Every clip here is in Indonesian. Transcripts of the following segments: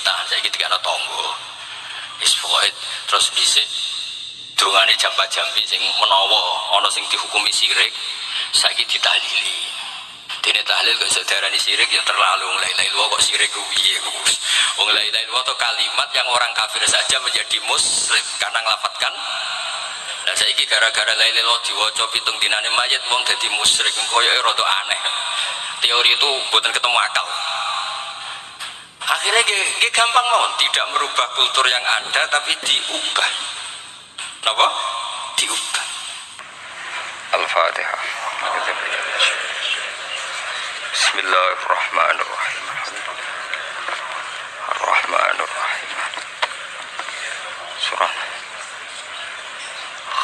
perintah, saiki dikana tangga. Wis pokoke terus dhisik dungane jamba-jambi sing menawa ana sing dihukumi syirik, saiki ditahlili. Dene tahlil kok sadarani syirik ya terlalu la ilaha illallah kok syirik ku piye Gus. Wong la ilaha illallah itu kalimat yang orang kafir saja menjadi musyrik karena nglafatkan. Lah saiki gara-gara la ilaha illallah diwaca pitung dinane mayit wong dadi musyrik koyoke rada aneh. Teori itu mboten ketemu akal. Akhirnya nggih gampang mawon, tidak merubah kultur yang ada tapi diubah. Napa? Diubah. Al-Fatihah. Bismillahirrahmanirrahim. Ar-Rahmanirrahim. Surah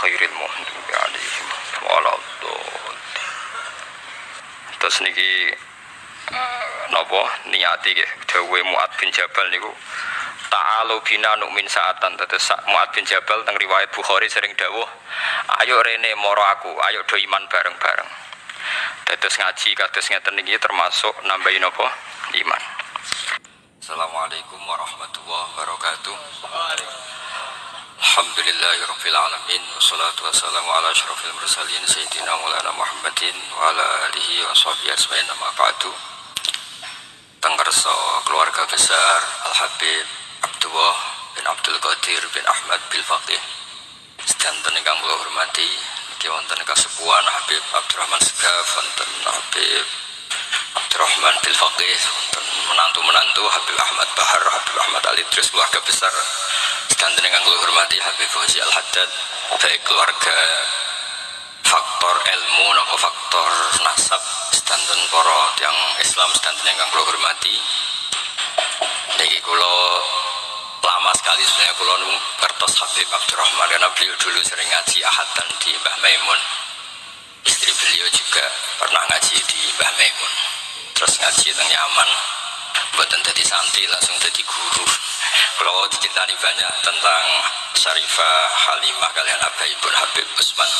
Khairil Muhdi alaihim waladhdallin. Terus niki napa niati nggih dawuhe Mu'adz bin Jabal niku ta'alu bina nu'min sa'atan. Terus Mu'adz bin Jabal teng riwayat Bukhari sering dawuh, ayo rene moro aku, ayo do iman bareng-bareng. Terus ngaji kados ngeten niki termasuk nambahin apa? Iman. Assalamualaikum warahmatullahi wabarakatuh. Alhamdulillahirabbil alamin wassalatu wassalamu ala asyrofil mursalin sayyidina Maulana Muhammadin wa ala alihi washabihi ajmain amma ba'du. Tenggerso keluarga besar Al-Habib Abdullah bin Abdul Qadir bin Ahmad bil Faqih. Sedanten ingkang kula hormati wonten kasepuhan Habib Abdurrahman Segaf, wonten Habib Abdurrahman bil Faqih, wonten menantu-menantu Habib Ahmad Bahar, Habib Ahmad Ali Idris, keluarga besar sedanten ingkang kula hormati Habib Fauzi Al-Haddad, baik keluarga faktor ilmu napa faktor nasab sedanten para tiyang Islam sedanten ingkang kula hormati. Niki kula lama sekali sebenarnya kula ngertos Habib Abdurrahman karena beliau dulu sering ngaji ahadan di Mbah Maimun. Istri beliau juga pernah ngaji di Mbah Maimun. Terus ngaji teng Yaman, mboten dadi santri langsung dadi guru. Kula diceritani banyak tentang Syarifah Halimah kalian Abaibun Habib Usman.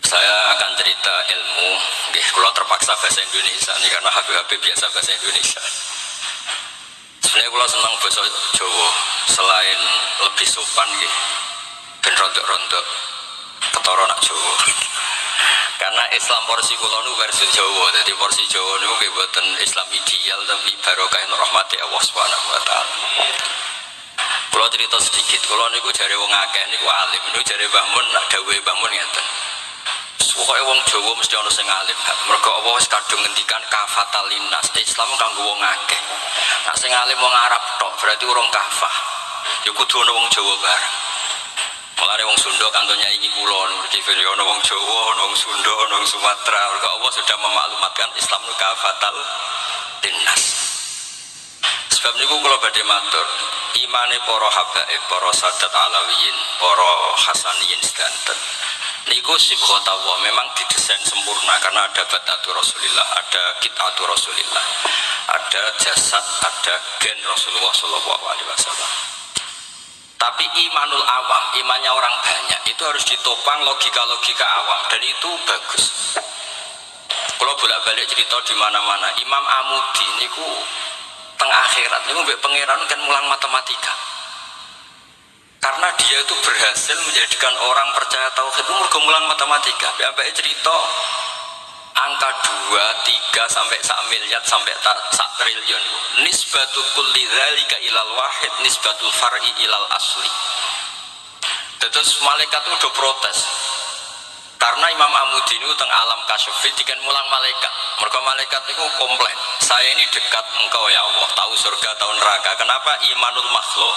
Saya akan cerita ilmu, nggih kula terpaksa bahasa Indonesia nih karena Habib biasa bahasa Indonesia. Sebenarnya kalau senang bahasa Jawa selain lebih sopan nggih ben rontok-rontok ketara nak Jawa. Karena Islam porsi kula nu versi Jawa, jadi porsi Jawa niku nggih boten Islam ideal tapi barokah rahmati Allah Subhanahu wa taala. Kula cerita sedikit, kula niku jare wong akeh niku alim, niku jare Mbah Mun nak dawuhe Mbah Mun ngeten. Pokoke wong Jawa mesti ana sing alim. Mergo apa wis kadung ngendikan kafatal linnas, Islam kanggo wong akeh. Nek sing alim wong Arab tok berarti urung kafah. Ya kudu ana wong Jawa bareng. Mulane wong Sunda kantonnya iki kula nurti video ana wong Jawa, ana wong Sunda, ana wong Sumatera. Mergo Allah sudah memaklumatkan Islam nu kafatal linnas. Sebab niku kula badhe matur, imane para habaib, para sadat alawiyin, para hasaniyin sedanten niku sibghatawa memang didesain sempurna karena ada batatu Rasulillah, ada kitatu Rasulillah, ada jasad, ada gen Rasulullah Shallallahu Alaihi Wasallam. Tapi imanul awam, imannya orang banyak itu harus ditopang logika-logika awam dan itu bagus. Kalau bolak-balik cerita di mana-mana, Imam Amudi niku teng akhirat niku mbek pangeran kan mulang matematika. Karena dia itu berhasil menjadikan orang percaya tauhid itu mergo mulang matematika. Sampai cerita angka 2, 3 sampai 1 miliar sampai 1 triliun. Nisbatul kulli dzalika ilal wahid nisbatul far'i ilal asli. Terus malaikat itu udah protes. Karena Imam Amudi itu teng alam kasyfi dikan mulang malaikat. Mergo malaikat itu komplain, "Saya ini dekat engkau ya Allah, tahu surga, tahu neraka. Kenapa imanul makhluk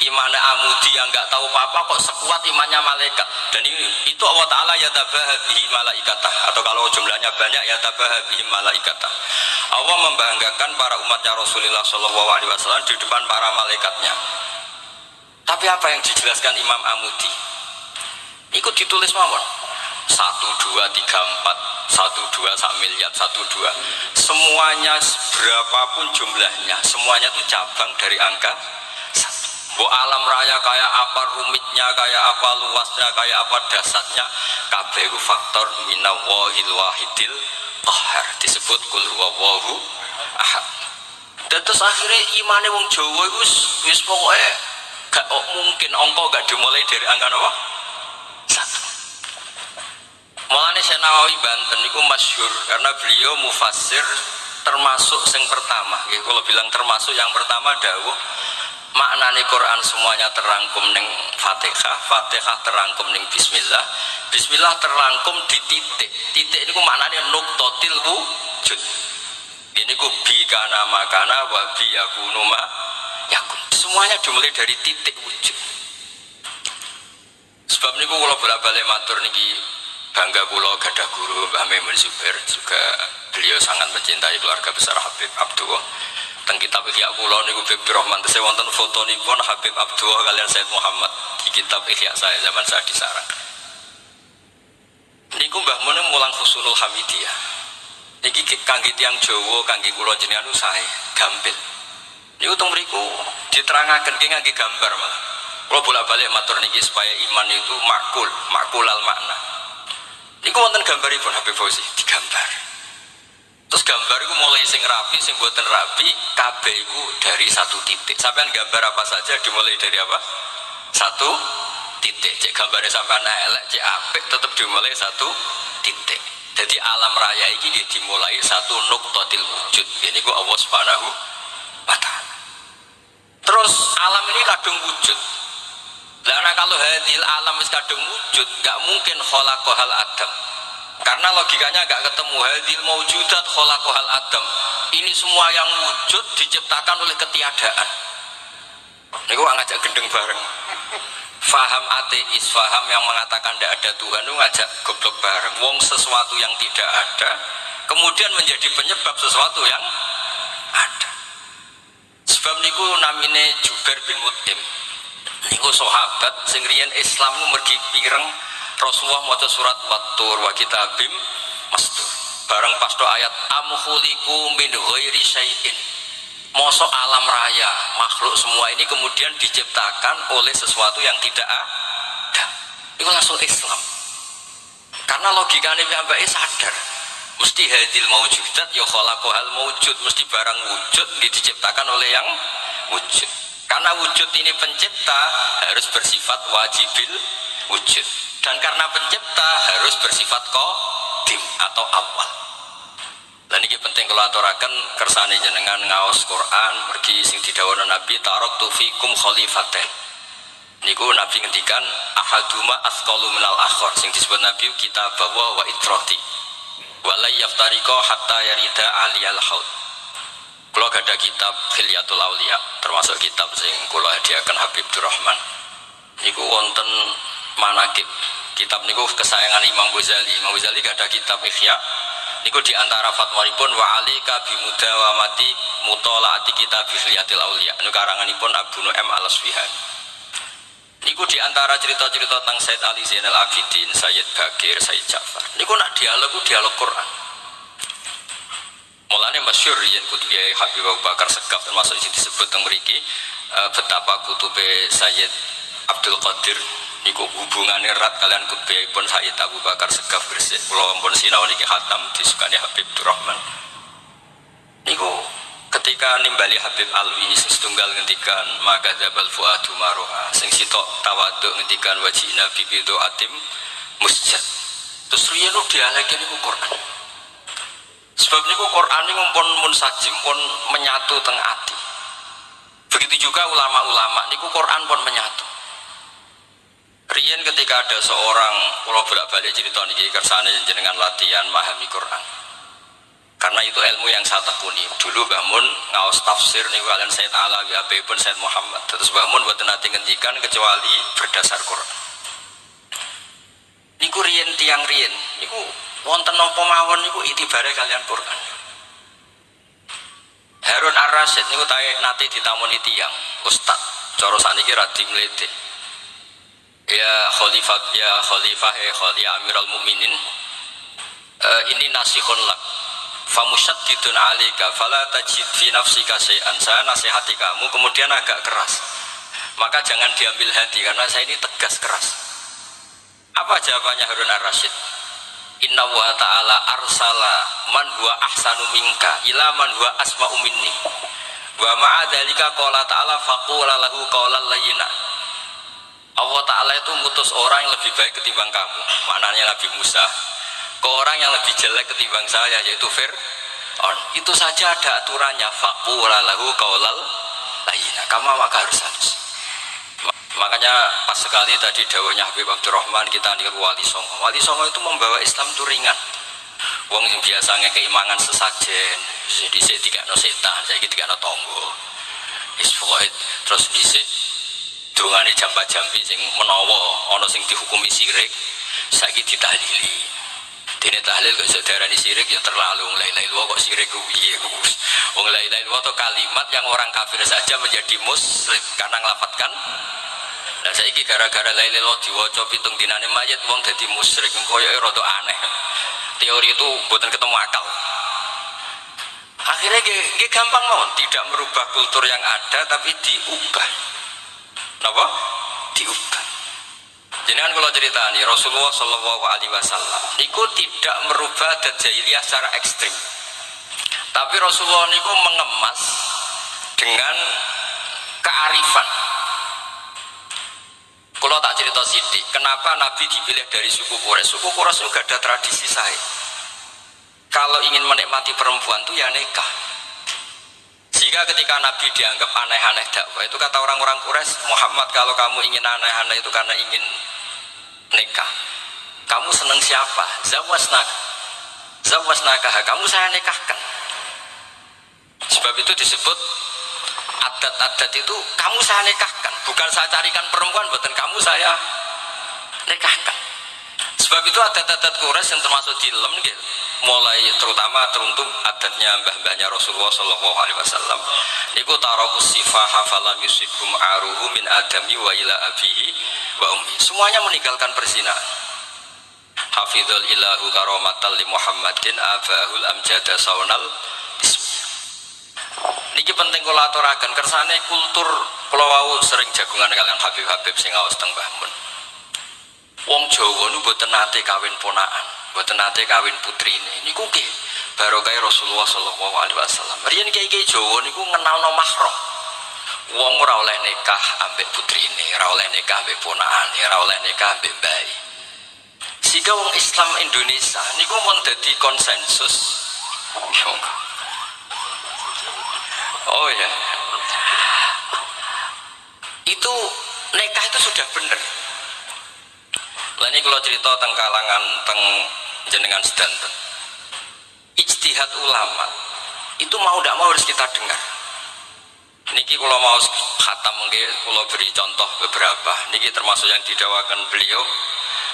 imannya Amudi yang nggak tahu apa-apa kok sekuat imannya malaikat?" Dan itu Allah Ta'ala yatabaha bihi malaikatah, atau kalau jumlahnya banyak yatabaha bihi malaikatah. Allah membanggakan para umatnya Rasulullah SAW di depan para malaikatnya. Tapi apa yang dijelaskan Imam Amudi? Ikut ditulis mawon 1, 2, 3, 4 1, 2, 1 miliar 1, 2 semuanya berapapun jumlahnya semuanya itu cabang dari angka 1. Bu alam raya kayak apa rumitnya, kayak apa luasnya, kayak apa dasarnya, kabeh faktor minallahil wahidil qahar, disebut kul huwallahu ahad. Terus akhirnya imane wong Jawa iku wis pokoke gak mungkin angka gak dimulai dari angka apa? 1. Mulane Syekh Nawawi Banten niku masyhur karena beliau mufassir termasuk yang pertama. Kalau bilang termasuk yang pertama dawuh maknane Quran semuanya terangkum ning Fatihah, Fatihah terangkum ning Bismillah, Bismillah terangkum di titik. Titik niku maknane nuqtatil wujud. Ini ku bi kana makana wa bi yakunu ma yakun. Semuanya dimulai dari titik wujud. Sebab niku kula bolak-balik matur niki bangga kula gadah guru Mbah Maimun Zubair, juga beliau sangat mencintai keluarga besar Habib Abdullah. Teng kitab Ihya kula niku Habib Rahman tesih wonten fotonipun Habib Abdullah kalian Said Muhammad di kitab Ihya saya zaman saya di sarang. Niku Mbah Mun mulang Husnul Hamidiyah. Niki kangge tiyang Jawa, kangge kula jenengan sae gampil. Niku teng mriku diterangaken ki ngangge gambar malah. Kula bolak-balik matur niki supaya iman itu makulal makna. Niku wonten gambaripun Habib Fauzi digambar. Terus gambar itu mulai sing rapi, sing boten rapi, kabeh iku dari satu titik. Sampean gambar apa saja dimulai dari apa? Satu titik. Cek gambarnya sampean elek, cek apik tetap dimulai satu titik. Jadi alam raya ini dimulai satu nuqtatil wujud. Ini ku Allah Subhanahu wa ta'ala. Terus alam ini kadung wujud. Karena kalau hadil alam is kadung wujud, gak mungkin khalaqahal adam. Karena logikanya gak ketemu hadil maujudat khalaqahal adam. Ini semua yang wujud diciptakan oleh ketiadaan. Ini gua ngajak gendeng bareng. Faham ateis, faham yang mengatakan tidak ada Tuhan itu ngajak goblok bareng. Wong sesuatu yang tidak ada kemudian menjadi penyebab sesuatu yang ada. Sebab niku namine Jubair bin Mut'im. Niku sahabat sing riyen Islam mergi pireng Rasulullah maca surat Wat-Tur wa kitabim mastur. Bareng pas do ayat am khuliqu min ghairi syai'in. Mosok alam raya makhluk semua ini kemudian diciptakan oleh sesuatu yang tidak ada. Itu langsung Islam. Karena logikanya piyambake sadar mesti hadil maujudat ya khalaqahal maujud, mesti barang wujud diciptakan oleh yang wujud. Karena wujud ini pencipta harus bersifat wajibil wujud, dan karena pencipta harus bersifat qadim atau awal. Dan ini penting kalau aturaken kersane jenengan ngaos Quran pergi sing didhawuhna Nabi taraktu fikum khalifatain. Niku Nabi ngendikan ahaduma asqalu minal akhar, sing disebut Nabi kitabah wa itrati. Wala yaftariqa hatta yarida aliyal haud. Kula gadah kitab Khilyatul Auliya, termasuk kitab sing kula hadiahkan Habib Durrahman. Niku wonten manaqib. Kitab niku kesayangan Imam Ghazali. Imam Ghazali gadah kitab Ihya. Niku diantara fatwaripun wa alika bimudawamati mutolaati kitab Khilyatul Auliya. Niku karanganipun Abu Nu'aim Al-Asfihani. Niku diantara cerita-cerita tentang Said Ali Zainal Abidin, Sayyid Bakir, Sayyid Ja'far. Niku nak dialog Quran. Mulane masyhur yen kutubiyai Habib Abu Bakar Segaf termasuk disebut teng mriki betapa kutube Sayyid Abdul Qadir niku hubungannya erat kalian kutubiyipun Sayyid Abu Bakar Segaf Gresik. Kula ampun sinau niki khatam disukani Habib Durrahman. Niku ketika nimbali Habib Alwi sing setunggal ngendikan maka jabal fuadu maroha, sing sitok tawaduk ngendikan wajina bibidu atim musjad. Terus riyen dialeke niku Quran. Sebab niku Quran niku pun munsajim, pun menyatu teng ati. Begitu juga ulama-ulama niku Quran pun menyatu. Riyen ketika ada seorang, kula bolak-balik cerita niki kersane jenengan latihan memahami Quran. Karena itu ilmu yang saya tekuni. Dulu Mbah Mun ngaos tafsir niku kalian Sayyid Alawi Habibun Sayyid Muhammad. Terus Mbah Mun mboten nate ngendikan kecuali berdasar Quran. Niku riyen tiang riyen niku wonten napa mawon niku itibare kalian Quran. Harun Ar-Rasyid niku nate ditamoni tiang, Ustaz, cara sakniki ra dimlete. Ya Khalifah ya Amirul Mukminin. Ini nasihun lak. Famusyaddidun alika fala tajid fi nafsika syai'an. Saya nasihati kamu kemudian agak keras. Maka jangan diambil hati karena saya ini tegas keras. Apa jawabannya Harun Ar-Rasyid? Inna wa ta'ala arsala man huwa ahsanu minka ila man huwa asma'u minni. Wa ma'a dzalika qala ta'ala faqula lahu qawlan layyina. Allah Ta'ala itu ngutus orang yang lebih baik ketimbang kamu. Maknanya Nabi Musa ke orang yang lebih jelek ketimbang saya, yaitu Fir'aun. Itu saja ada aturannya. Faqula lahu qawlan layyina. Kamu maka harus halus. Makanya pas sekali tadi dawuhnya Habib Abdurrahman, kita niru Wali Songo. Wali Songo itu membawa Islam itu ringan. Wong yang biasanya keimangan sesajen, dhisik dikakno setan, saiki dikakno tangga. Terus dhisik dongane jamba-jambi sing menawa ana sing dihukumi syirik, saiki ditahlili. Dene tahlil kok iso diarani syirik ya terlalu. La ilaha illallah kok syirik ku piye, Gus? Wong la ilaha illallah itu kalimat yang orang kafir saja menjadi musyrik karena nglafatkan. Nah saiki gara-gara la ilaha illallah diwaca pitung dinane mayit wong dadi musyrik, koyoke rada aneh. Teori itu buatan ketemu akal. Akhirnya dia gampang mau tidak merubah kultur yang ada, tapi diubah. Kenapa? Diubah. Jadi kan kalau cerita nih Rasulullah Shallallahu Alaihi Wasallam, niku tidak merubah adat jahiliyah secara ekstrim, tapi Rasulullah niku mengemas dengan kearifan. Kalau tak cerita sidik, kenapa Nabi dipilih dari suku Quraisy? Suku Quraisy itu gak ada tradisi saya. Kalau ingin menikmati perempuan itu ya nikah. Sehingga ketika Nabi dianggap aneh-aneh dakwah, itu kata orang-orang Quraisy, Muhammad kalau kamu ingin aneh-aneh itu karena ingin nikah. Kamu seneng siapa? Zawasnaka, kamu saya nikahkan. Sebab itu disebut adat-adat itu kamu saya nikahkan, bukan saya carikan perempuan, bukan kamu saya nikahkan. Sebab itu adat-adat Quraisy yang termasuk dilem gitu. Mulai terutama teruntuk adatnya mbah-mbahnya Rasulullah Shallallahu Alaihi Wasallam. Niku tarakus sifaha falam yusibhum aruhu min adami wa ila abihi wa ummi. Semuanya meninggalkan perzinahan. Hafizul ilahu karomatal li Muhammadin abahul amjada saunal ismi. Niki penting kula aturaken kersane kultur kula wau sering jagungan kalian Habib-habib sing awas teng Mbah Mun. Wong Jawa niku mboten nate kawin ponakan, mboten nate kawin putrine. Niku nggih barokah Rasulullah sallallahu alaihi wasallam. Riyen kiai-kiai Jawa niku ngenalno mahram. Wong ora oleh nikah ambek putrine, ora oleh nikah ambek ponakane, ora oleh nikah ambek bayi. Sehingga wong Islam Indonesia niku mun dadi konsensus. Oh ya, itu nikah itu sudah benar. Lah ini kalau cerita tentang kalangan teng jenengan sedanten, ijtihad ulama itu mau tidak mau harus kita dengar. Niki kalau mau khatam mungkin kalau beri contoh beberapa. Niki termasuk yang didawakan beliau.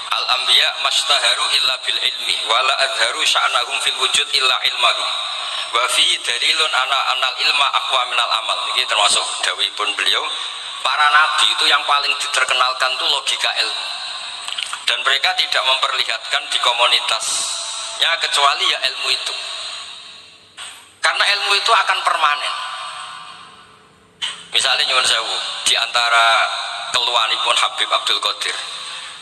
Al-anbiya mastaharu illa bil ilmi wala adharu sya'nahum fil wujud illa ilmahum. Wa fihi dalilun anal ilma aqwa minal amal. Ini termasuk dawuhipun beliau, para nabi itu yang paling diterkenalkan itu logika ilmu, dan mereka tidak memperlihatkan di komunitasnya kecuali ya ilmu itu, karena ilmu itu akan permanen. Misalnya nyuwun sewu, di antara keluhanipun Habib Abdul Qadir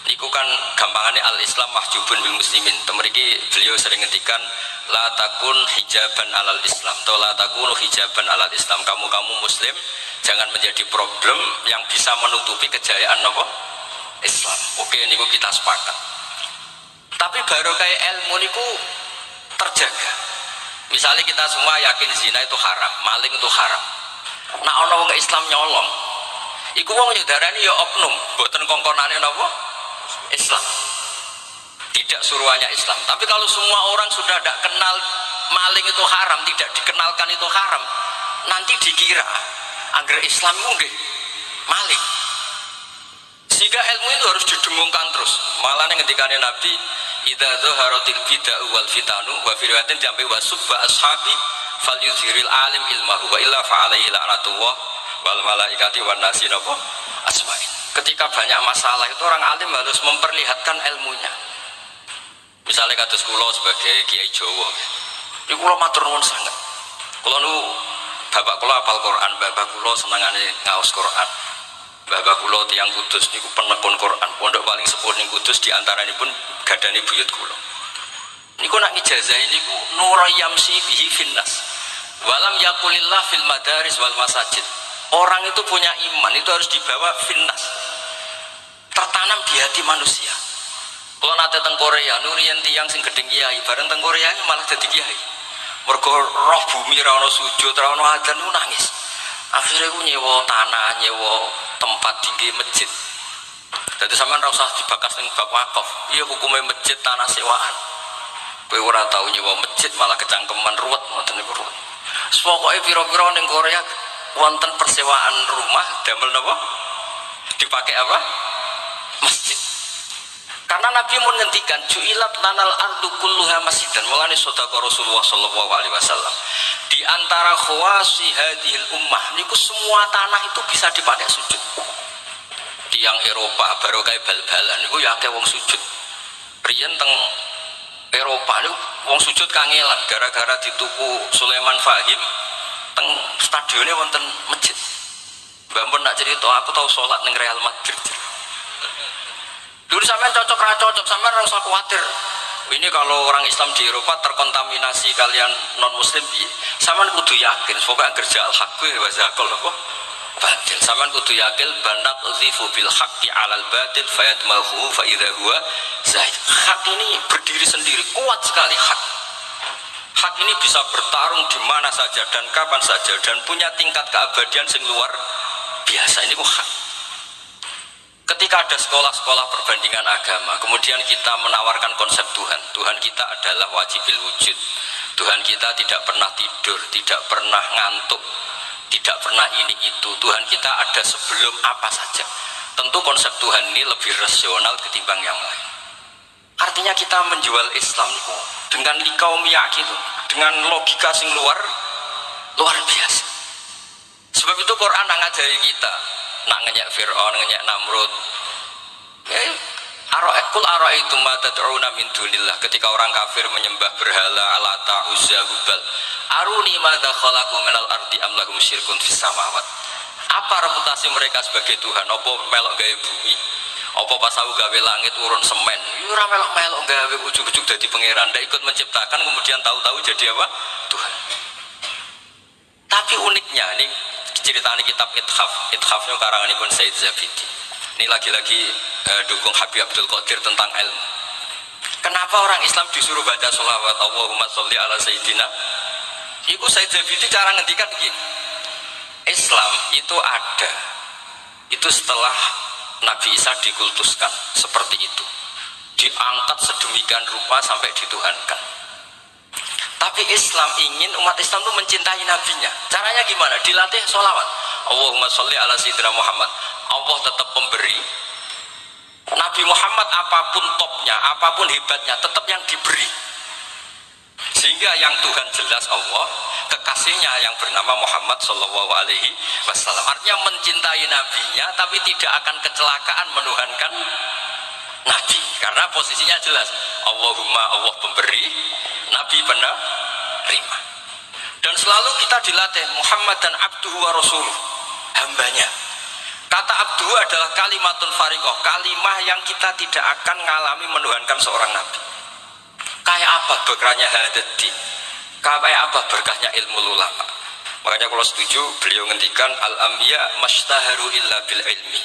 niku kan gampangannya al-Islam mahjubun bil muslimin. Temeriki beliau sering ngendikan la takun hijaban alal Islam atau la takunu hijaban alal Islam. Kamu muslim jangan menjadi problem yang bisa menutupi kejayaan apa? Islam. Oke, niku kita sepakat. Tapi baru kayak ilmu niku terjaga. Misalnya kita semua yakin zina itu haram, maling itu haram. Nah ana wong Islam nyolong, iku wong nyedarani ya oknum, boten kongkonane napa? Islam. Tidak suruhannya Islam. Tapi kalau semua orang sudah tidak kenal maling itu haram, tidak dikenalkan itu haram, nanti dikira agar Islam mungkin maling. Sehingga ilmu itu harus didengungkan terus. Malah ketika Nabi idza zaharatil bid'ah wal fitanu wa fi riwayatin jambi wa subba ashabi falyuzhiril alim ilmahu wa illa fa'alaihi la'natullah wal malaikati wan nasi asma'in. Ketika banyak masalah itu orang alim harus memperlihatkan ilmunya. Misalnya kados kula sebagai kiai Jawa, ini kula matur nuwun sanget. Kula nu bapak kula hafal Quran, bapak kula senengane ngaos Quran. Bapak kula tiyang Kudus niku penekun Quran. Pondok paling sepuh ning Kudus di antaranipun gadane buyut kula. Niku nak ijazah niku nurayamsi bihi finnas. Walam yakulillah fil madaris wal masajid. Orang itu punya iman itu harus dibawa finnas, tertanam di hati manusia. Kalau nate teng Korea, nurian tiang sing gedeng kiai, bareng teng Korea malah jadi kiai. Mergo roh bumi ra ono sujud, ra ono adzan nangis. Akhirnya aku nyewa tanah, nyewa tempat tinggi masjid. Jadi sampean ra usah dibakas ning bab wakaf. Iya hukumnya masjid tanah sewaan. Kowe ora tau nyewa masjid malah kecangkeman ruwet ngoten niku ruwet. Pokoke pira-pira ning Korea wonten persewaan rumah damel napa? Dipakai apa? Masjid. Karena Nabi mun ngendikan ju'ilat lanal ardu kulluha masjidan. Mulane sedekah Rasulullah sallallahu alaihi wasallam. Di antara khawasi hadhil ummah niku semua tanah itu bisa dipakai sujud. Di yang Eropa baru kayak bal-balan niku ya akeh wong sujud. Riyen teng Eropa niku wong sujud kangelan gara-gara dituku Sulaiman Fahim teng stadionnya wonten masjid. Mbak Mun nak cerita aku tahu sholat ning Real Madrid. Dulu sampean cocok ra cocok, sampean ora usah khawatir. Ini kalau orang Islam di Eropa terkontaminasi kalian non muslim piye? Sampean kudu yakin, pokoke kerja al-haq wa zakal apa? Batil. Sampean kudu yakin banat uzifu bil haqqi 'alal batil fayatmahu fa idza huwa zahid. Hak ini berdiri sendiri, kuat sekali hak. Hak ini bisa bertarung di mana saja dan kapan saja dan punya tingkat keabadian sing luar biasa. Ini kok hak. Ketika ada sekolah-sekolah perbandingan agama, kemudian kita menawarkan konsep Tuhan. Tuhan kita adalah wajibil wujud. Tuhan kita tidak pernah tidur, tidak pernah ngantuk, tidak pernah ini itu. Tuhan kita ada sebelum apa saja. Tentu konsep Tuhan ini lebih rasional ketimbang yang lain. Artinya kita menjual Islam dengan likaumiyah gitu, dengan logika sing luar biasa. Sebab itu Quran ngajari kita nak ngenyek Fir'aun, ngenyek Namrud. Kul ara'aitum ma tad'una min dunillah, ketika orang kafir menyembah berhala Lata, Uzza, Hubal. Aruni madza khalaqu minal ardi am lahum syirkun fis samawat. Apa reputasi mereka sebagai Tuhan? Apa melok gawe bumi? Apa pas aku gawe langit urun semen? Ya ora melok-melok gawe ujug-ujug dadi pangeran, ndak ikut menciptakan kemudian tahu-tahu jadi apa? Tuhan. Tapi uniknya nih ceritanya kitab Ithafnya karanganipun Said Zabidi. Ini lagi-lagi dukung Habib Abdul Qadir tentang ilmu. Kenapa orang Islam disuruh baca sholawat Allahumma sholli ala Sayyidina? Iku Said Zabidi cara ngendikan begini. Islam itu ada. Itu setelah Nabi Isa dikultuskan seperti itu. Diangkat sedemikian rupa sampai dituhankan. Tapi Islam ingin umat Islam itu mencintai nabinya. Caranya gimana? Dilatih sholawat Allahumma sholli ala Sayyidina Muhammad. Allah tetap pemberi. Nabi Muhammad apapun topnya, apapun hebatnya, tetap yang diberi. Sehingga yang Tuhan jelas Allah, kekasihnya yang bernama Muhammad Sallallahu Alaihi Wasallam. Artinya mencintai nabinya, tapi tidak akan kecelakaan menuhankan nabi. Karena posisinya jelas. Allahumma Allah pemberi, nabi penerima. Dan selalu kita dilatih Muhammad dan abduhu wa rasuluh, hambanya. Kata abduhu adalah kalimatun fariqoh, kalimah yang kita tidak akan mengalami menuhankan seorang nabi. Kayak apa berkahnya hadati, kayak apa berkahnya ilmu ulama. Makanya kalau setuju beliau ngendikan al-anbiya mastaharu illa bil ilmi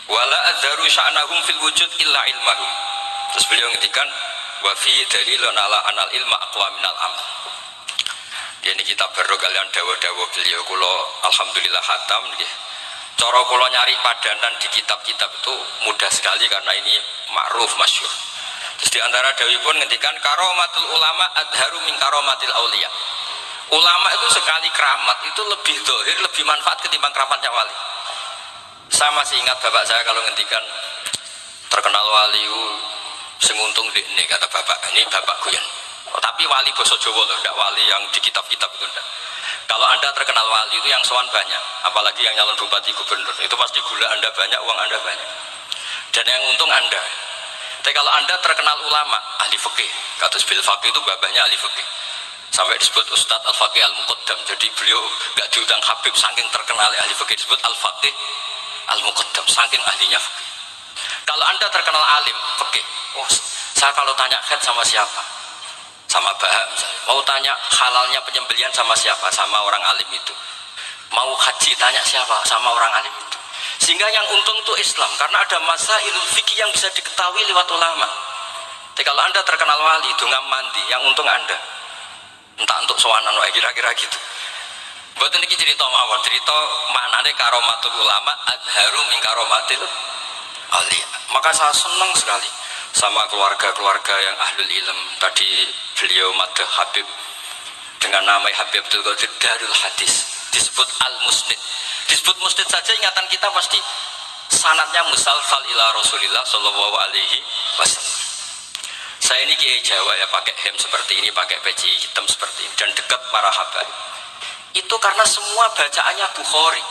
wala adharu sya'nahum fil wujud illa ilmahum. Terus beliau ngendikan wa fi dalilun ala anal ilma aqwa minal amal. Ini kita baru kalian dawa-dawa beliau kula alhamdulillah khatam nggih. Cara kula nyari padanan di kitab-kitab itu mudah sekali karena ini ma'ruf masyhur. Terus di antara dawuhipun ngendikan karomatul ulama adharu min karomatil auliya. Ulama itu sekali keramat itu lebih dohir, lebih manfaat ketimbang keramatnya wali. Saya masih ingat bapak saya kalau ngendikan terkenal wali sing untung ini kata bapak, ini bapakku ya. Oh, tapi wali basa Jawa loh, tidak wali yang di kitab-kitab itu enggak. Kalau anda terkenal wali itu yang sowan banyak, apalagi yang nyalon bupati gubernur, itu pasti gula anda banyak, uang anda banyak. Dan yang untung anda. Tapi kalau anda terkenal ulama, ahli fikih, kados bil faqih itu bapaknya ahli fikih. Sampai disebut Ustadz Al-Faqih Al-Muqaddam. Jadi beliau gak diundang Habib saking terkenal ahli fikih, disebut Al-Faqih Al-Muqaddam, saking ahlinya fikih. Kalau anda terkenal alim fikih, oh saya kalau tanya khed sama siapa? sama Bahak misalnya. Mau tanya halalnya penyembelian sama siapa? Sama orang alim itu. Mau haji tanya siapa? Sama orang alim itu. Sehingga yang untung itu Islam, karena ada masa ilmu fikih yang bisa diketahui lewat ulama. Jadi kalau Anda terkenal wali, dungam mandi, yang untung Anda. Entah untuk sowanan wae kira-kira gitu. Mboten iki cerita mawon, cerita maknane karomatul ulama adharu min karomatil auliya. Maka saya senang sekali sama keluarga-keluarga yang ahlul ilm. Tadi beliau madah Habib dengan nama Habib Abdul Qadir Darul Hadis, disebut Al-Musnid. Disebut musnid saja ingatan kita pasti sanadnya musalsal ila Rasulillah sallallahu alaihi wasallam. Saya ini kiai Jawa ya, pakai hem seperti ini, pakai peci hitam seperti ini, dan dekat para habaib. Itu karena semua bacaannya Bukhari.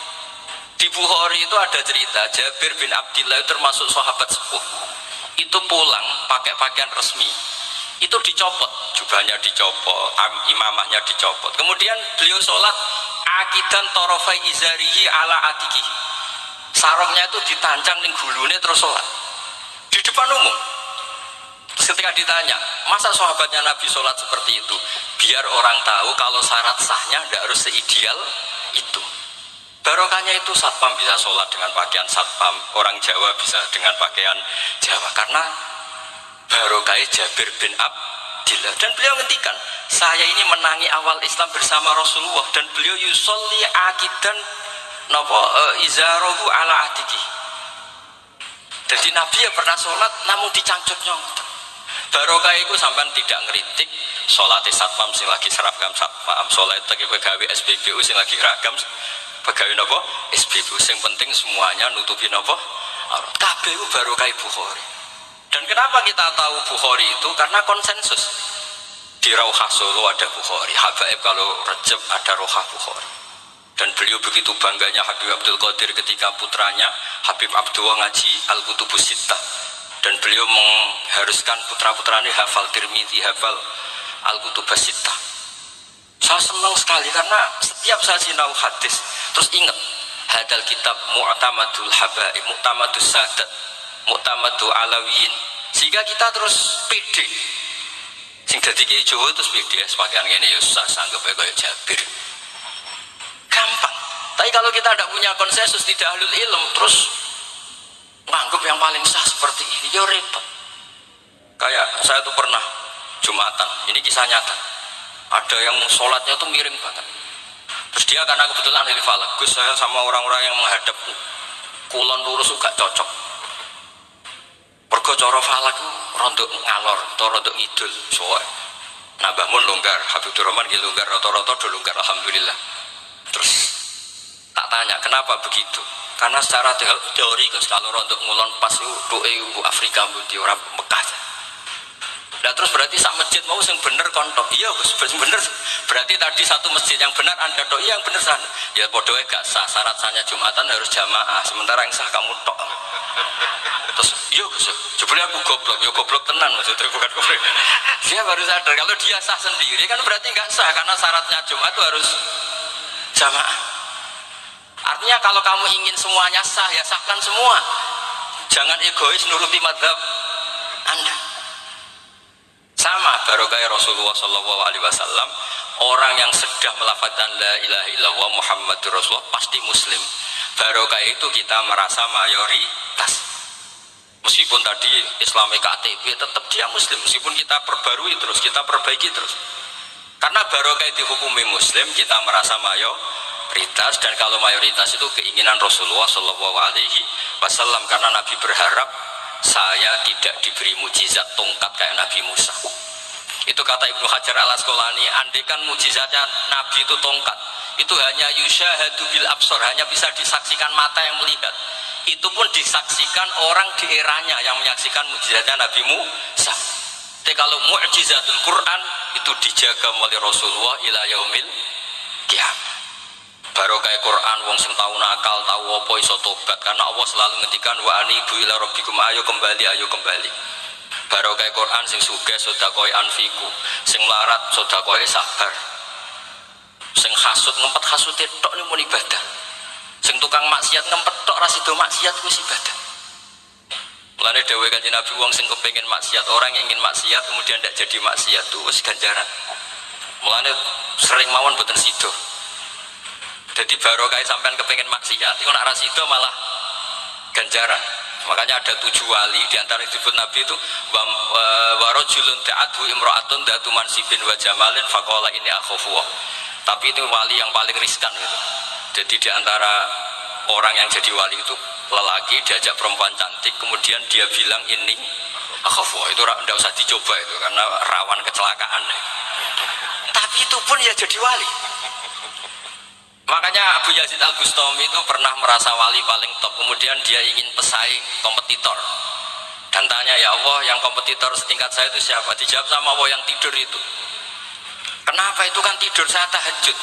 Di Bukhari itu ada cerita Jabir bin Abdillah itu termasuk sahabat sepuh. Itu pulang pakai pakaian resmi. Itu dicopot, jubahnya dicopot, imamahnya dicopot. Kemudian beliau sholat akidan torofai izarihi ala atiki. Sarungnya itu ditancang ning gulune terus sholat di depan umum. Ketika ditanya, masa sahabatnya Nabi sholat seperti itu? Biar orang tahu kalau syarat sahnya tidak harus seideal itu. Barokahnya itu satpam bisa sholat dengan pakaian satpam, orang Jawa bisa dengan pakaian Jawa, karena barokahnya Jabir bin Abdillah. Dan beliau ngendikan, saya ini menangi awal Islam bersama Rasulullah, dan beliau yusolli akidan izarohu ala atiki. Jadi Nabi ya pernah sholat namun dicangcutnya. Barokah itu sampai tidak ngeritik sholat satpam sing lagi seragam satpam, sholat lagi pegawai SPBU sing lagi seragam pegawai nopo SPBU, sing penting semuanya nutupi nopo kabeh itu barokah Bukhari. Dan kenapa kita tahu Bukhari itu? Karena konsensus di Rauhah Solo ada Bukhari, Habaib kalau Rejab ada Rauhah Bukhari. Dan beliau begitu bangganya Habib Abdul Qadir ketika putranya Habib Abdullah ngaji Al-Kutubus Sittah, dan beliau mengharuskan putra-putranya hafal Tirmidzi, hafal Al-Kutubus Sittah. Saya senang sekali karena setiap saya sinau hadis terus ingat hadal kitab Mu'tamadul Habaib, Mu'tamadus Sadat, Mu'tamadul Alawiyin, sehingga kita terus pede. Sing dadi kiai Jawa terus pede pakaian ngene ya susah sanggup kaya Jabir. Gampang. Tapi kalau kita tidak punya konsensus, tidak ahlul ilm, terus menganggap yang paling sah seperti ini, ya repot. Kayak saya tuh pernah Jumatan, ini kisah nyata. Ada yang sholatnya tuh miring banget. Terus dia karena kebetulan dari falak, Gus saya sama orang-orang yang menghadap kulon lurus juga cocok. Pergo coro falak itu rontok ngalor, atau rontok ngidul, soalnya. Nambah mun longgar, Habibur Rahman gitu longgar, rata-rata udah longgar, alhamdulillah. Terus tak tanya kenapa begitu? Karena secara teori kalau rontok ngulon pas itu doa Afrika di orang Mekah. Nah terus berarti sak masjid mau yang bener kontok. Iya Gus, bener. Berarti tadi satu masjid yang benar Anda tok, iya yang bener sana. Ya bodohnya gak sah, syarat sahnya Jumatan harus jamaah. Sementara yang sah kamu tok. Terus iya Gus, coba aku goblok, ya goblok tenan maksudnya bukan goblok. Dia baru sadar kalau dia sah sendiri kan berarti nggak sah karena syaratnya Jumat itu harus jamaah. Artinya kalau kamu ingin semuanya sah, ya sahkan semua. Jangan egois nuruti madhab Anda. Sama barokah Rasulullah SAW, orang yang sudah melafazkan la ilaha illallah Muhammadur Rasulullah pasti muslim. Barokah itu kita merasa mayoritas. Meskipun tadi Islami KTP tetap dia muslim, meskipun kita perbarui terus, kita perbaiki terus. Karena barokah dihukumi muslim, kita merasa mayoritas, dan kalau mayoritas itu keinginan Rasulullah SAW, karena Nabi berharap saya tidak diberi mujizat tongkat kayak Nabi Musa. Itu kata Ibnu Hajar al Asqalani, andaikan mujizatnya Nabi itu tongkat, itu hanya yusyahadu bil absor, hanya bisa disaksikan mata yang melihat. Itu pun disaksikan orang di eranya yang menyaksikan mujizatnya Nabi Musa. Tapi kalau mu'jizatul Quran itu dijaga oleh Rasulullah ila yaumil kiamat. Barokah Quran wong sing tau nakal, tau apa iso tobat, karena Allah selalu ngendikan wa anibu ila rabbikum, ayo kembali. Barokah Quran sing sugih sedekah anfiku, sing larat sedekah sabar, sing hasud ngempet hasute tok niku ibadah, sing tukang maksiat ngempet tok ra sido maksiat wis ibadah. Mulane dawuh Kanjeng Nabi wong sing kepengin maksiat, orang yang ingin maksiat kemudian tidak jadi maksiat itu wis ganjaran. Mulane sering mawon boten sida. Jadi barokah sampean kepengin maksiat, iku nek ra sida malah ganjaran. Makanya ada 7 wali di antara disebut Nabi itu wa rajulun ta'atu imra'atun datu mansibin wa jamalin faqala inni akhafu. Tapi itu wali yang paling riskan gitu. Jadi di antara orang yang jadi wali itu lelaki diajak perempuan cantik kemudian dia bilang ini akhafu, itu tidak usah dicoba itu karena rawan kecelakaan. Tapi itu pun ya jadi wali. Makanya Abu Yazid Al-Bustami itu pernah merasa wali paling top, kemudian dia ingin pesaing kompetitor dan tanya, ya Allah yang kompetitor setingkat saya itu siapa? Dijawab sama Allah yang tidur itu. Kenapa? Itu kan tidur, saya tahajud.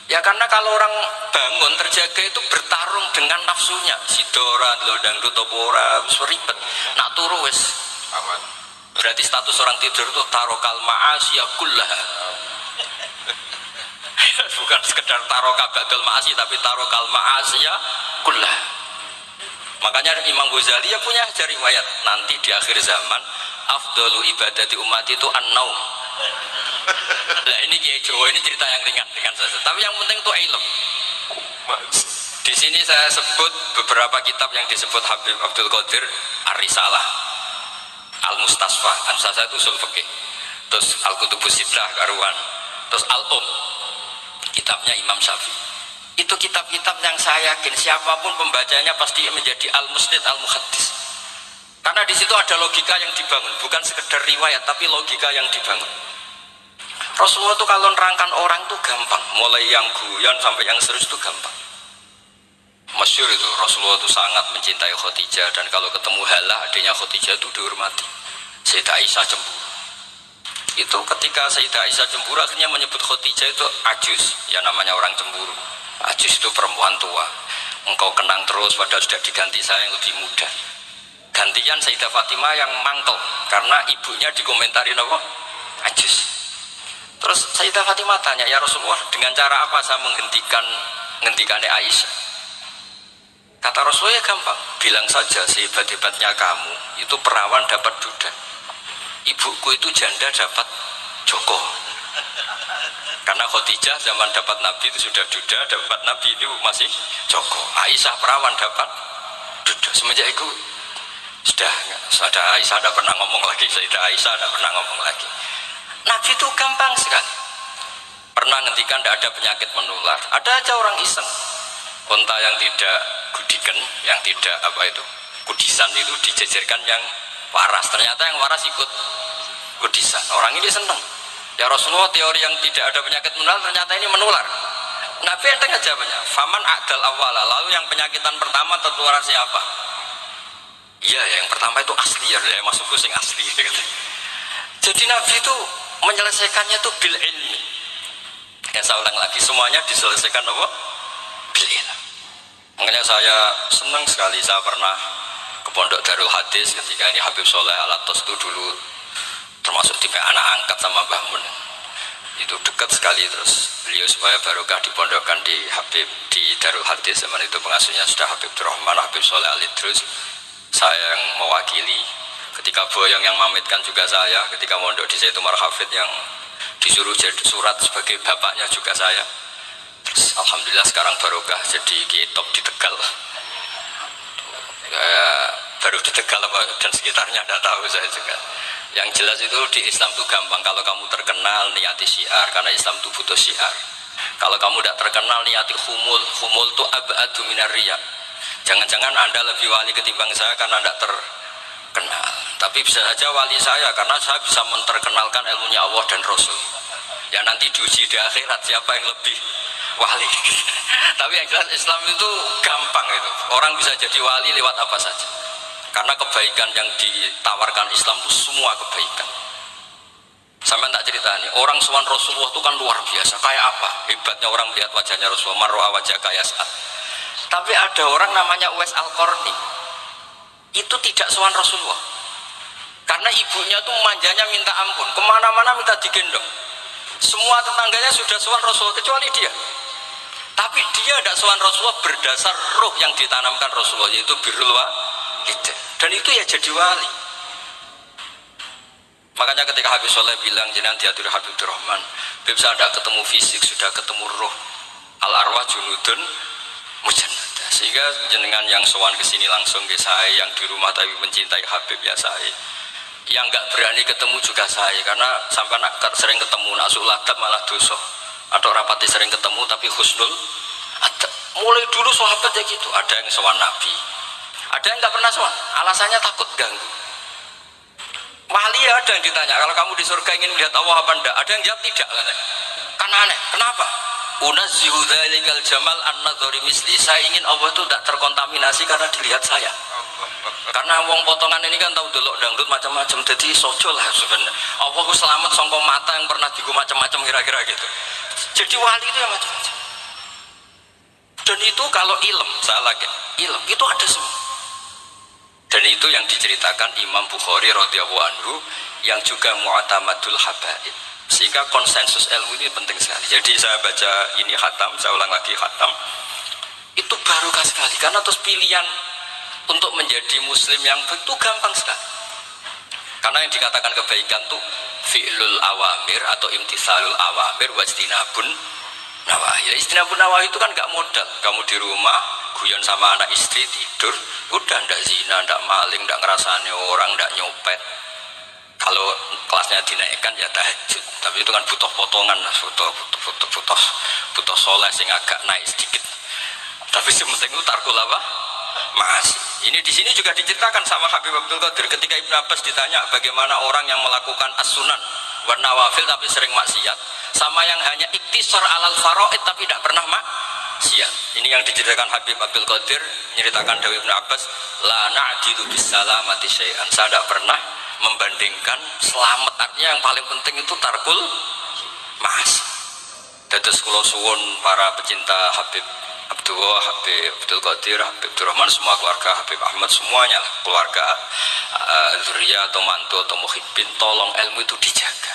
Ya karena kalau orang bangun terjaga itu bertarung dengan nafsunya. Sidora, dangdut, topora, ribet. Nak turu wes aman. Berarti status orang tidur itu tarokal ma'asiyah kullaha. Bukan sekedar tarokal badal ma'asi, tapi tarokal ma'asiyah kullaha. Makanya Imam Ghazali ya punya ajar riwayat. Nanti di akhir zaman afdalu ibadati umat itu an-naum. Nah ini Kiai Jawa, ini cerita yang ringan saja. Tapi yang penting itu ilmu. Di sini saya sebut beberapa kitab yang disebut Habib Abdul Qadir Ar-Risalah, Al-Mustasfa, Al-Mustasfa itu usul fikih. Terus Al-Kutubus Sittah karuan. Terus Al-Um, kitabnya Imam Syafi'i. Itu kitab-kitab yang saya yakin siapapun pembacanya pasti menjadi al-musnid al-muhaddis. Karena di situ ada logika yang dibangun, bukan sekedar riwayat tapi logika yang dibangun. Rasulullah itu kalau nerangkan orang itu gampang, mulai yang guyon sampai yang serius itu gampang. Masyhur itu Rasulullah itu sangat mencintai Khadijah dan kalau ketemu Halah adiknya Khadijah itu dihormati. Sayyidah Aisyah cemburu. Itu ketika Sayyidah Aisyah cemburu akhirnya menyebut Khadijah itu ajus, ya namanya orang cemburu. Ajus itu perempuan tua. Engkau kenang terus padahal sudah diganti saya yang lebih muda. Gantian Sayyidah Fatimah yang mangkel karena ibunya dikomentarin apa? Ajus. Terus Sayyidah Fatimah tanya, ya Rasulullah dengan cara apa saya menghentikannya Aisyah? Kata Rasulullah ya gampang, bilang saja sehebat-hebatnya kamu itu perawan dapat duda, ibuku itu janda dapat joko. Karena Khadijah zaman dapat Nabi itu sudah duda, dapat Nabi itu masih joko. Aisyah perawan dapat duda. Semenjak itu sudah Aisyah tidak pernah ngomong lagi, Sayyidah Aisyah tidak pernah ngomong lagi. Nabi itu gampang sekali. Pernah ngendikan tidak ada penyakit menular. Ada aja orang iseng. Unta yang tidak gudikan, yang tidak apa itu kudisan itu dijejerkan yang waras. Ternyata yang waras ikut kudisan. Orang ini senang. Ya Rasulullah teori yang tidak ada penyakit menular ternyata ini menular. Nabi enteng aja jawabnya. Faman a'dal awwala. Lalu yang penyakitan pertama tertular siapa? Iya, yang pertama itu asli ya. Maksudku sing asli. Jadi Nabi itu menyelesaikannya tuh bil ilmi. Ya saya ulang lagi, semuanya diselesaikan apa? Bil ilmi. Makanya saya senang sekali, saya pernah ke Pondok Darul Hadis ketika ini Habib Soleh Al-Atos itu dulu termasuk tipe anak angkat sama Mbah Mun. Itu dekat sekali, terus beliau supaya barokah dipondokkan di Habib di Darul Hadis, zaman itu pengasuhnya sudah Habib Rahman, Habib Soleh Al-Idrus. Saya yang mewakili. Ketika Boyong yang mamitkan juga saya, ketika mondok di Zaitun Marhafid yang disuruh jadi surat sebagai bapaknya juga saya. Terus alhamdulillah sekarang barokah jadi kitab di Tegal. Ya, baru di Tegal dan sekitarnya tidak tahu saya juga. Yang jelas itu di Islam itu gampang, kalau kamu terkenal niati syiar, karena Islam itu butuh syiar. Kalau kamu tidak terkenal niati khumul itu abadu minar riya. Jangan-jangan Anda lebih wali ketimbang saya karena tidak terkenal. Tapi bisa saja wali saya karena saya bisa menterkenalkan ilmunya Allah dan Rasul. Ya nanti diuji di akhirat siapa yang lebih wali. Tapi yang jelas Islam itu gampang itu. Orang bisa jadi wali lewat apa saja. Karena kebaikan yang ditawarkan Islam itu semua kebaikan. Sampai tak cerita nih, orang sowan Rasulullah itu kan luar biasa. Kayak apa? Hebatnya orang melihat wajahnya Rasulullah, mar'a wajah kaya saat. Tapi ada orang namanya Uwais Al-Qarni. Itu tidak sowan Rasulullah. Karena ibunya tuh manjanya minta ampun, kemana-mana minta digendong. Semua tetangganya sudah sowan Rasulullah kecuali dia. Tapi dia tidak sowan Rasulullah berdasar ruh yang ditanamkan Rasulullah, yaitu birrul walidain. dan itu ya jadi wali. Makanya ketika Habib Soleh bilang jenengan diatur Habib Rahman, Habib saya tidak ketemu fisik, sudah ketemu roh. Al arwah junudun mujannadah. Sehingga jenengan yang sowan ke sini langsung ke saya, yang di rumah tapi mencintai Habib ya saya. Yang nggak berani ketemu juga saya, karena sampai sering ketemu nasuk ladab malah dosa. Atau rapati sering ketemu tapi husnul adab. Mulai dulu sahabat ya gitu, ada yang sowan Nabi, ada yang nggak pernah sowan, alasannya takut ganggu. Wali ada yang ditanya, kalau kamu di surga ingin melihat Allah apa enggak? Ada yang jawab tidak, kan aneh. Kenapa? Unazzihu dzalikal jamal an-nadhari misli. Saya ingin Allah itu tidak terkontaminasi karena dilihat saya. Karena wong potongan ini kan tahu delok dangdut macam-macam, jadi sojo lah sebenarnya. Allah ku selamat sangka mata yang pernah diku macam-macam kira-kira gitu. Jadi wali itu yang macam-macam. Dan itu kalau ilm, saya lagi ilm itu ada semua. Dan itu yang diceritakan Imam Bukhari radhiyallahu anhu yang juga mu'tamadul habaib. Sehingga konsensus ilmu ini penting sekali. Jadi saya baca ini khatam, saya ulang lagi khatam. Itu barokah sekali karena terus pilihan untuk menjadi muslim yang itu gampang sekali. Karena yang dikatakan kebaikan tuh fi'lul awamir atau imtithalul awamir wajtinabun nawahi. Istinabun nawahi itu kan gak modal. Kamu di rumah guyon sama anak istri tidur, udah ndak zina, ndak maling, ndak ngerasani orang, ndak nyopet. Kalau kelasnya dinaikkan ya tahajud, tapi itu kan butuh potongan, butuh soleh sing agak naik sedikit. Tapi sementing itu tarkul apa? Masih. Ini di sini juga diceritakan sama Habib Abdul Qadir ketika Ibnu Abbas ditanya bagaimana orang yang melakukan as-sunan wa nawafil tapi sering maksiat, sama yang hanya iktisar alal faraid tapi tidak pernah maksiat. Ini yang diceritakan Habib Abdul Qadir menceritakan dari Ibnu Abbas, la na'dilu bis salamati syai'an. Saya tidak pernah membandingkan selamat, artinya yang paling penting itu tarkul masih. Dados kula suwun para pecinta Habib Abdullah, Habib Abdul Qadir, Habib Abdurrahman, semua keluarga Habib Ahmad, semuanya lah, keluarga zuriyah atau mantu atau muhibbin, tolong ilmu itu dijaga,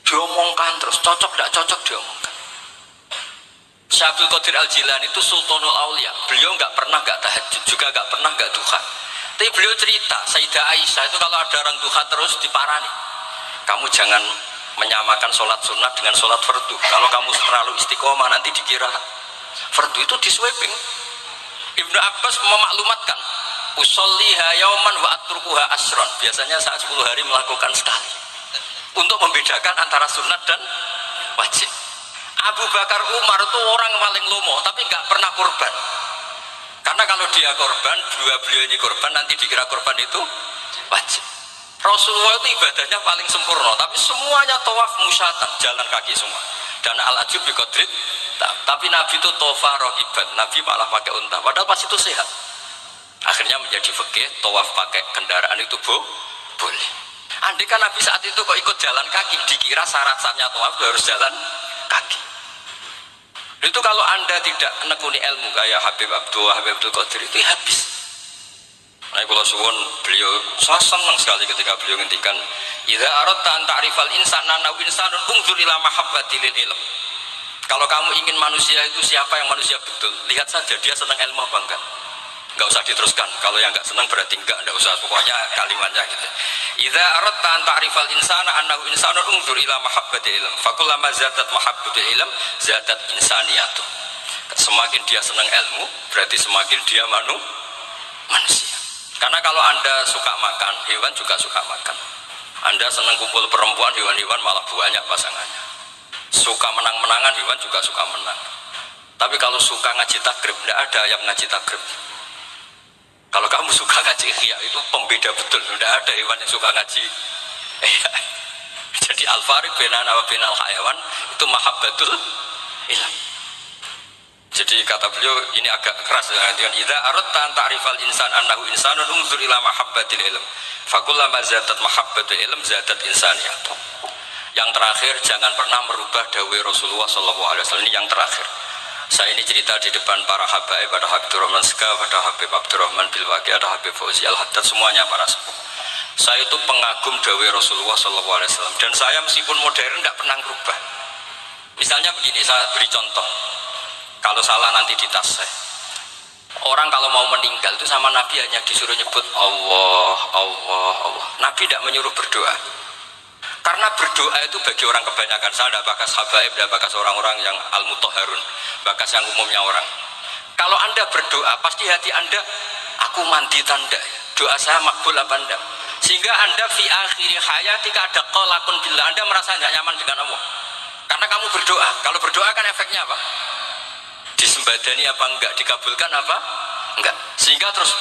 diomongkan terus, cocok tidak cocok diomongkan. Syekh Abdul Qadir Al-Jilani itu Sultanul Aulia, beliau nggak pernah nggak tahajud, juga nggak pernah nggak duha. Tapi beliau cerita, Sayyidah Aisyah itu kalau ada orang duha terus diparani, kamu jangan menyamakan sholat sunnah dengan sholat fardu. Kalau kamu terlalu istiqomah nanti dikira fardu, itu di sweeping. Ibnu Abbas memaklumatkan, usolliha yauman wa atrukuha asron. Biasanya saat 10 hari melakukan sekali, untuk membedakan antara sunat dan wajib. Abu Bakar Umar itu orang paling lomo, tapi nggak pernah kurban. Karena kalau dia korban, dua beliau ini korban, nanti dikira korban itu wajib. Rasulullah itu ibadahnya paling sempurna, tapi semuanya tawaf musyatan, jalan kaki semua. Dan al-ajub bi qadrit, tapi Nabi itu tawaf rokibat, Nabi malah pakai unta, padahal pas itu sehat. Akhirnya menjadi fikih, tawaf pakai kendaraan itu boleh. Andai kan Nabi saat itu kok ikut jalan kaki, dikira syarat-syaratnya tawaf harus jalan kaki. Itu kalau anda tidak menekuni ilmu kayak Habib Abdullah, Habib Abdul Qadir itu habis. Nah, kalau suwun beliau, saya senang sekali ketika beliau ngendikan, idza aradta an ta'rifal insana naw insanun unzur ila mahabbatil ilm. Kalau kamu ingin manusia itu siapa yang manusia betul, lihat saja dia senang ilmu apa enggak. Enggak usah diteruskan. Kalau yang enggak senang berarti enggak usah. Pokoknya kalimatnya gitu. Idza aradta an ta'rifal insana annahu insanun unzur ila mahabbatil ilm. Fakullama zadat mahabbatul ilm zadat insaniyatu. Semakin dia senang ilmu, berarti semakin dia manusia. Karena kalau anda suka makan, hewan juga suka makan. Anda senang kumpul perempuan, hewan-hewan malah banyak pasangannya. Suka menang-menangan, hewan juga suka menang. Tapi kalau suka ngaji takrib, tidak ada yang ngaji takrib. Kalau kamu suka ngaji ihya, itu pembeda betul. Tidak ada hewan yang suka ngaji ihya. Jadi al-fariq bainana wa bainal hayawan itu mahabbatul ilm. Jadi kata beliau ini agak keras dengan idza aradta an ta'rifal insan annahu insanun unzur ila mahabbatil ilm. Fakullama zadat mahabbatul ilm zadat insaniyah. Yang terakhir, jangan pernah merubah dawai Rasulullah SAW. Ini yang terakhir. Saya ini cerita di depan para habaib, ada Habib Abdurrahman Sekaf, ada Habib Abdurrahman Bilwaki, ada Habib Fauzi Al-Haddad, semuanya para sepuh. Saya itu pengagum dawai Rasulullah SAW. Dan saya meskipun modern tidak pernah merubah. Misalnya begini, saya beri contoh. Kalau salah nanti ditas saya. Orang kalau mau meninggal itu sama Nabi hanya disuruh nyebut Allah, Allah, Allah. Nabi tidak menyuruh berdoa. Karena berdoa itu bagi orang kebanyakan. Saya tidak bakas habaib, tidak bakas orang-orang yang al-mutahharun, bakas yang umumnya orang. Kalau Anda berdoa, pasti hati Anda, aku mandi tanda, doa saya makbul apa enggak? Sehingga Anda fi akhiri hayatika ada qalaqun billah, Anda merasa tidak nyaman dengan Allah. Karena kamu berdoa. Kalau berdoa kan efeknya apa? Disembadani apa enggak, dikabulkan apa enggak, sehingga terus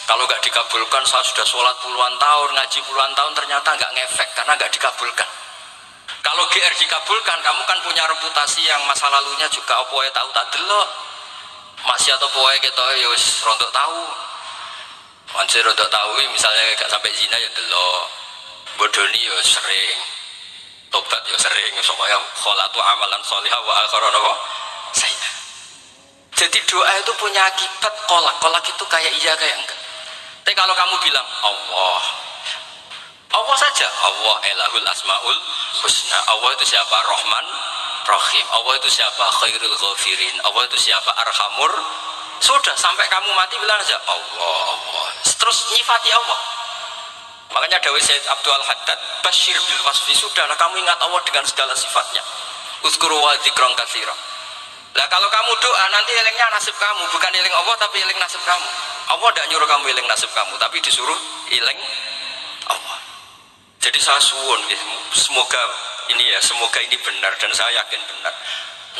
kalau enggak dikabulkan, saya sudah sholat puluhan tahun, ngaji puluhan tahun, ternyata enggak ngefek karena enggak dikabulkan. Kalau GR dikabulkan, kamu kan punya reputasi yang masa lalunya juga apa ya tahu tak delok masih atau poe kita ya wis rontok tahu masih rontok tahu, misalnya enggak sampai zina ya delok, bodoni ya sering, tobat ya sering, supaya kholatu amalan sholihah wa akhiran apa saya. Jadi doa itu punya akibat kolak. Kolak itu kayak iya kayak enggak. Tapi kalau kamu bilang Allah, Allah saja, Allah elahul asmaul husna. Allah itu siapa? Rahman, Rahim. Allah itu siapa? Khairul ghafirin. Allah itu siapa? Arhamur. Sudah, sampai kamu mati bilang aja Allah, Allah. Terus nyifati Allah. Makanya dawuh Sayyid Abdul Haddad, basyir bil wasfi, sudahlah kamu ingat Allah dengan segala sifatnya. Uzkuru wa dzikran katsiran. Lah kalau kamu doa nanti elingnya nasib kamu, bukan eling Allah tapi eling nasib kamu. Allah tidak nyuruh kamu eling nasib kamu, tapi disuruh eling Allah. Jadi saya suwun, semoga ini benar dan saya yakin benar.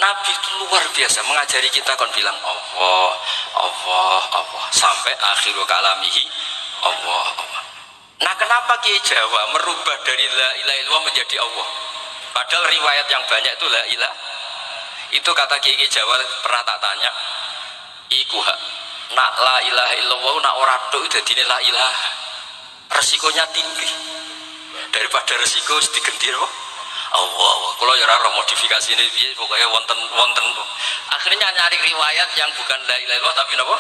Nabi itu luar biasa mengajari kita kon bilang Allah, Allah, Allah sampai akhirul kalamihi Allah, Allah. Nah kenapa Kiai Jawa merubah dari la ilaha illallah menjadi Allah? Padahal riwayat yang banyak itu la ilaha. Itu kata Kiai Jawa pernah tak tanya, ikuha nak la ilaha illallah nak ora tok dadine la ilaha. Resikonya tinggi. Daripada resiko digenti apa? Allah. Kalau ya ora modifikasi ini piye pokoknya wonten. Akhirnya nyari riwayat yang bukan la ilaha illallah tapi napa?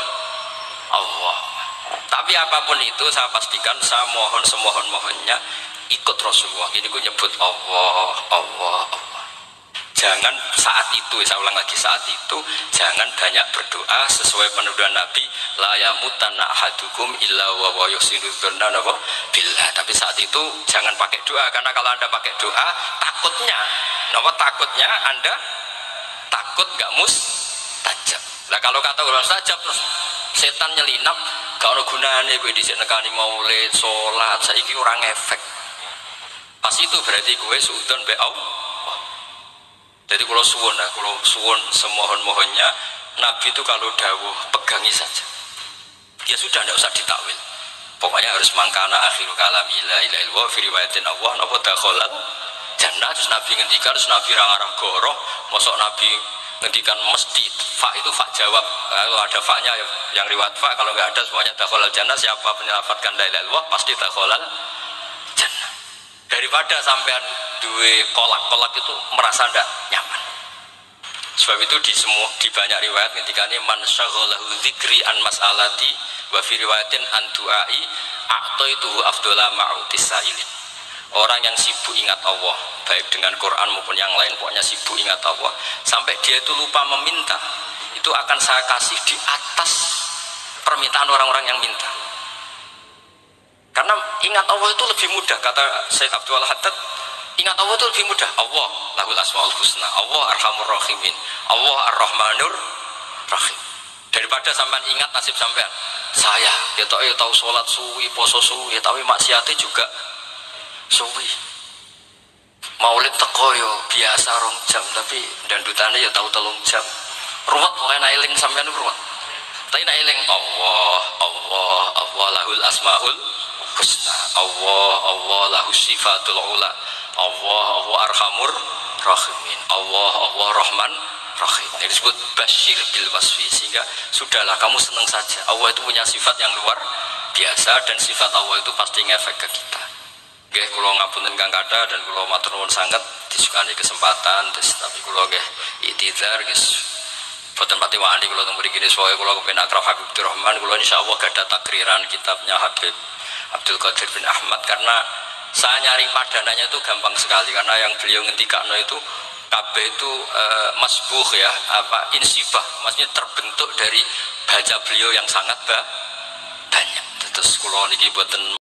Allah. Tapi apapun itu saya pastikan, saya mohon semohon-mohonnya ikut Rasulullah. Ini ku nyebut Allah, Allah, Allah. Jangan saat itu, saya ulang lagi, saat itu jangan banyak berdoa sesuai penuduhan Nabi, la yamutanna ahadukum illa wa yuhsinu dzanna billah. Tapi saat itu jangan pakai doa, karena kalau Anda pakai doa takutnya Anda takut nggak mustajab. Lah kalau kata orang mustajab terus setan nyelinap, gak ada gunanya gue disini nekani maulid, sholat, saiki orang efek. Pas itu berarti gue suudon be Allah. Jadi kalau suwun semohon-mohonnya Nabi itu kalau dawuh pegangi saja. Ya sudah, tidak usah ditakwil. Pokoknya harus mangkana akhiru kalam la ilaha illallah fi riwayatin Allah napa dakhalal jannah. Terus Nabi ngendikan, terus Nabi rangarah goroh, mosok Nabi ngendikan mesti fa itu fa jawab. Kalau ada fa-nya yang riwayat fa, kalau enggak ada semuanya dakhalal jannah. Siapa menyelamatkan la ilaha illallah pasti dakhalal jannah. Daripada sampean duwe kolak-kolak itu merasa ndak nyaman. Sebab itu di banyak riwayat ketika ini man syaghalahu dzikri an mas'alati wa fi riwayatin an du'ai a'taituhu afdhala ma'utis sa'ilin. Orang yang sibuk ingat Allah baik dengan Quran maupun yang lain, pokoknya sibuk ingat Allah sampai dia itu lupa meminta, itu akan saya kasih di atas permintaan orang-orang yang minta. Karena ingat Allah itu lebih mudah, kata Syekh Abdul Haddad, ingat Allah itu lebih mudah. Allah lahul asmaul husna, Allah arhamur rahimin, Allah ar-rahmanur rahim. Daripada sampean ingat nasib sampean, saya ya tahu sholat suwi, poso suwi, tapi maksiatnya juga suwi. Maulid teko yo biasa 2 jam, tapi dandutannya ya tahu 3 jam. Ruwet pokoknya nailing sampean ruwet. Tapi nailing Allah, Allah, Allah lahul asmaul husna, Allah, Allah lahus sifatul ula, Allah, Allah arhamur rahimin, Allah, Allah rahman rahim. Ini disebut basyir bil wasfi, sehingga sudahlah kamu senang saja. Allah itu punya sifat yang luar biasa dan sifat Allah itu pasti ngefek ke kita. Oke, kalau ngapunten kang kata dan kalau matur nuwun sangat disukani kesempatan, tapi kalau nggih iktidar guys boten pati wani kula teng mriki soalnya kula kepen akrab Habib Rahman, kula insyaallah gak ada takriran kitabnya Habib Abdul Qadir bin Ahmad, karena saya nyari padanannya itu gampang sekali, karena yang beliau ngendikano itu KB itu masbuh ya, apa insibah, maksudnya terbentuk dari baca beliau yang sangat banyak. Terus kula niki boten